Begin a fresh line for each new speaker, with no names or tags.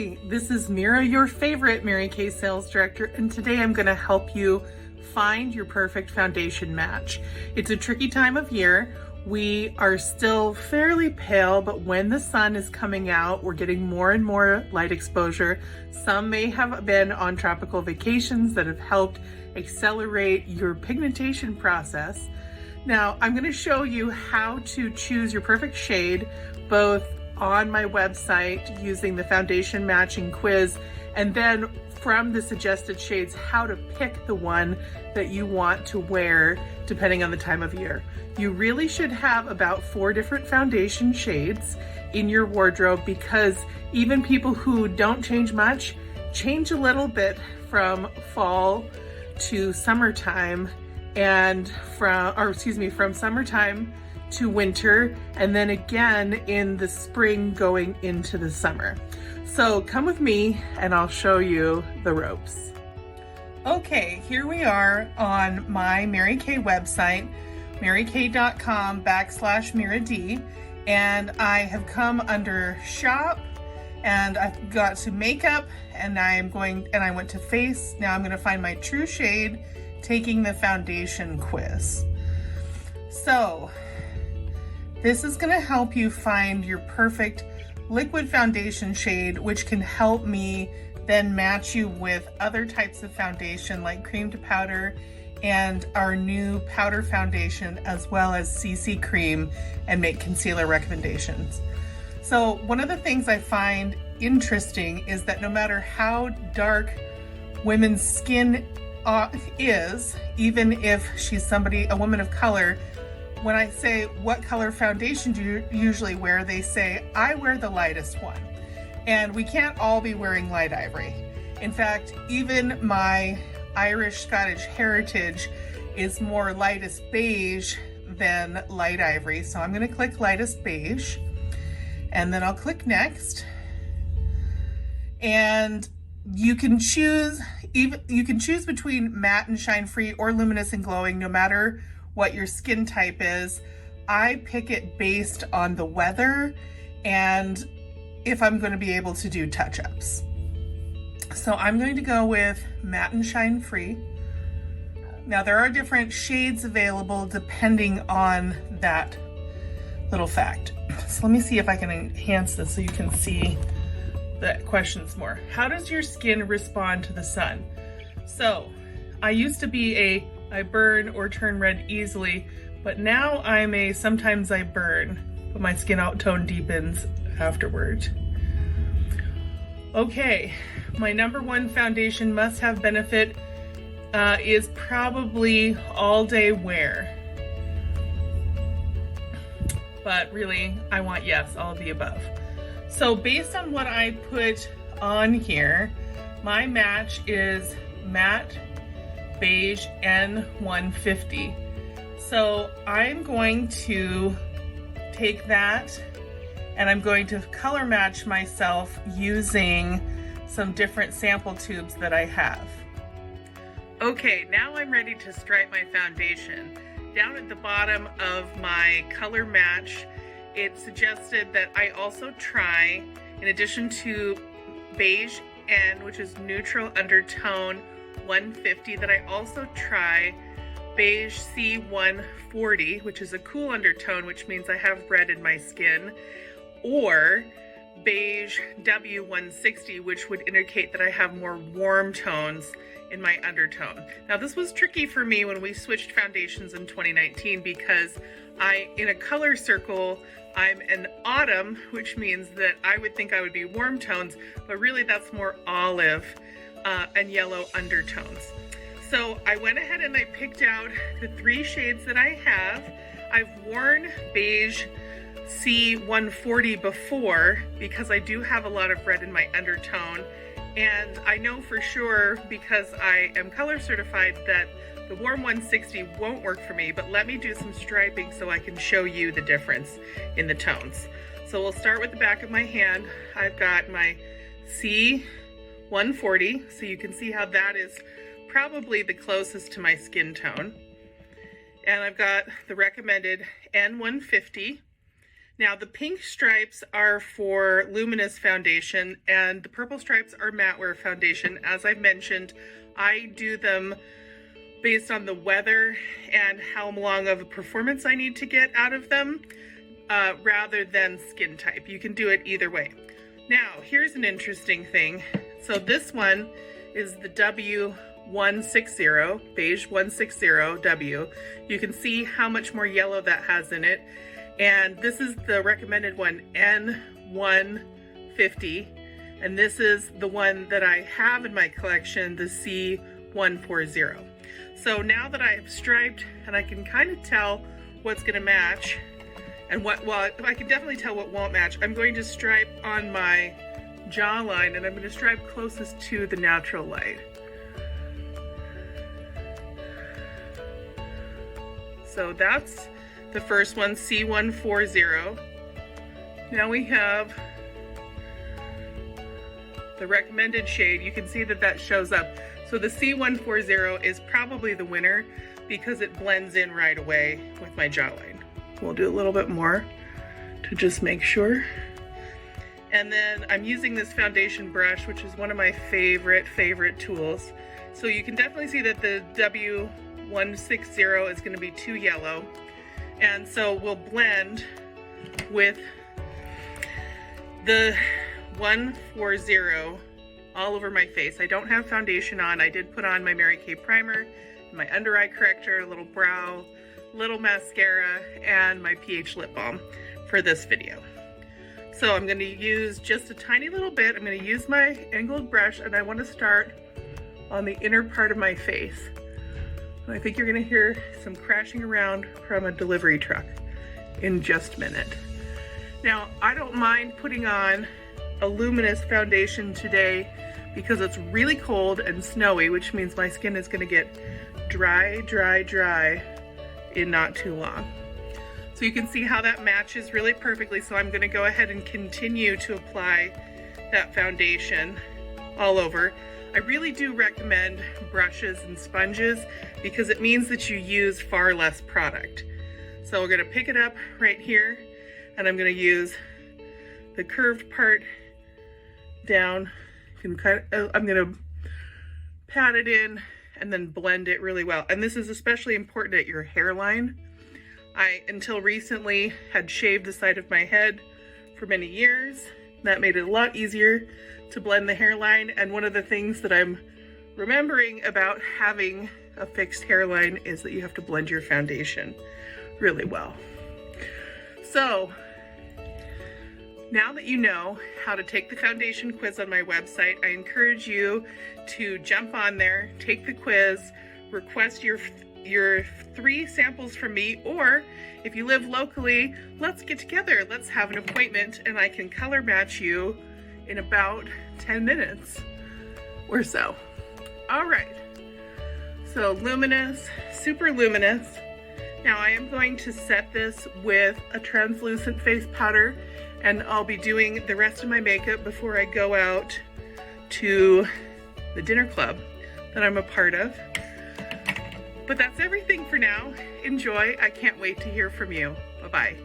Hi, this is Mira, your favorite Mary Kay sales director, and today I'm going to help you find your perfect foundation match. It's a tricky time of year. We are still fairly pale, but when the sun is coming out, we're getting more and more light exposure. Some may have been on tropical vacations that have helped accelerate your pigmentation process. Now, I'm going to show you how to choose your perfect shade, both on my website using the foundation matching quiz, and then from the suggested shades, how to pick the one that you want to wear depending on the time of year. You really should have about 4 different foundation shades in your wardrobe, because even people who don't change much change a little from fall to summertime, and from summertime to winter, and then again in the spring going into the summer. So come with me and I'll show you the ropes. Okay, here we are on my Mary Kay website, marykay.com/MiraD, and I have come under shop, and I've got to makeup, and I went to face. Now I'm going to find my true shade, taking the foundation quiz. So this is going to help you find your perfect liquid foundation shade, which can help me then match you with other types of foundation like cream to powder and our new powder foundation, as well as CC cream, and make concealer recommendations. So one of the things I find interesting is that no matter how dark women's skin is, even if she's a woman of color, when I say, what color foundation do you usually wear, they say, I wear the lightest one. And we can't all be wearing light ivory. In fact, even my Irish Scottish heritage is more lightest beige than light ivory. So I'm gonna click lightest beige, and then I'll click next. And you can choose between matte and shine free or luminous and glowing, no matter what your skin type is. I pick it based on the weather and if I'm going to be able to do touch-ups. So I'm going to go with matte and shine free. Now there are different shades available depending on that little fact. So let me see if I can enhance this so you can see the questions more. How does your skin respond to the sun? So I used to be I burn or turn red easily, but now sometimes I burn, but my skin tone deepens afterward. Okay, my number 1 foundation must-have benefit is probably all-day wear. But really, I want all of the above. So based on what I put on here, my match is matte beige N150. So I'm going to take that and I'm going to color match myself using some different sample tubes that I have. Okay, now I'm ready to stripe my foundation. Down at the bottom of my color match, it suggested that I also try, in addition to beige N, which is neutral undertone 150, that I also try beige C140, which is a cool undertone, which means I have red in my skin, or beige W160, which would indicate that I have more warm tones in my undertone. Now this was tricky for me when we switched foundations in 2019, because in a color circle, I'm an autumn, which means that I would think I would be warm tones, but really that's more olive and yellow undertones. So I went ahead and I picked out the 3 shades that I have. I've worn beige C140 before because I do have a lot of red in my undertone, and I know for sure, because I am color certified, that the warm 160 won't work for me, but let me do some striping so I can show you the difference in the tones. So we'll start with the back of my hand. I've got my C140, so you can see how that is probably the closest to my skin tone. And I've got the recommended N150. Now the pink stripes are for luminous foundation and the purple stripes are matte wear foundation. As I've mentioned, I do them based on the weather and how long of a performance I need to get out of them, rather than skin type. You can do it either way. Now, here's an interesting thing. So this one is the W160, beige 160W. You can see how much more yellow that has in it. And this is the recommended one, N150. And this is the one that I have in my collection, the C140. So now that I have striped and I can kind of tell what's gonna match and well, I can definitely tell what won't match, I'm going to stripe on my jawline and I'm gonna stripe closest to the natural light. So that's the first one, C140. Now we have the recommended shade. You can see that that shows up. So the C140 is probably the winner because it blends in right away with my jawline. We'll do a little bit more to just make sure. And then I'm using this foundation brush, which is one of my favorite tools. So you can definitely see that the W160 is going to be too yellow. And so we'll blend with the 140 all over my face. I don't have foundation on. I did put on my Mary Kay primer, my under eye corrector, a little brow, little mascara, and my pH lip balm for this video. So I'm going to use just a tiny little bit. I'm going to use my angled brush and I want to start on the inner part of my face. I think you're gonna hear some crashing around from a delivery truck in just a minute. Now, I don't mind putting on a luminous foundation today because it's really cold and snowy, which means my skin is gonna get dry in not too long. So you can see how that matches really perfectly. So I'm gonna go ahead and continue to apply that foundation all over. I really do recommend brushes and sponges because it means that you use far less product. So we're gonna pick it up right here and I'm gonna use the curved part down. You can I'm gonna pat it in and then blend it really well. And this is especially important at your hairline. I, until recently, had shaved the side of my head for many years. That made it a lot easier to blend the hairline, and one of the things that I'm remembering about having a fixed hairline is that you have to blend your foundation really well. So now that you know how to take the foundation quiz on my website, I encourage you to jump on there, take the quiz, request your 3 samples from me, or if you live locally, let's get together, let's have an appointment and I can color match you in about 10 minutes or so. All right, so luminous, super luminous. Now I am going to set this with a translucent face powder and I'll be doing the rest of my makeup before I go out to the dinner club that I'm a part of. But that's everything for now. Enjoy. I can't wait to hear from you. Bye-bye.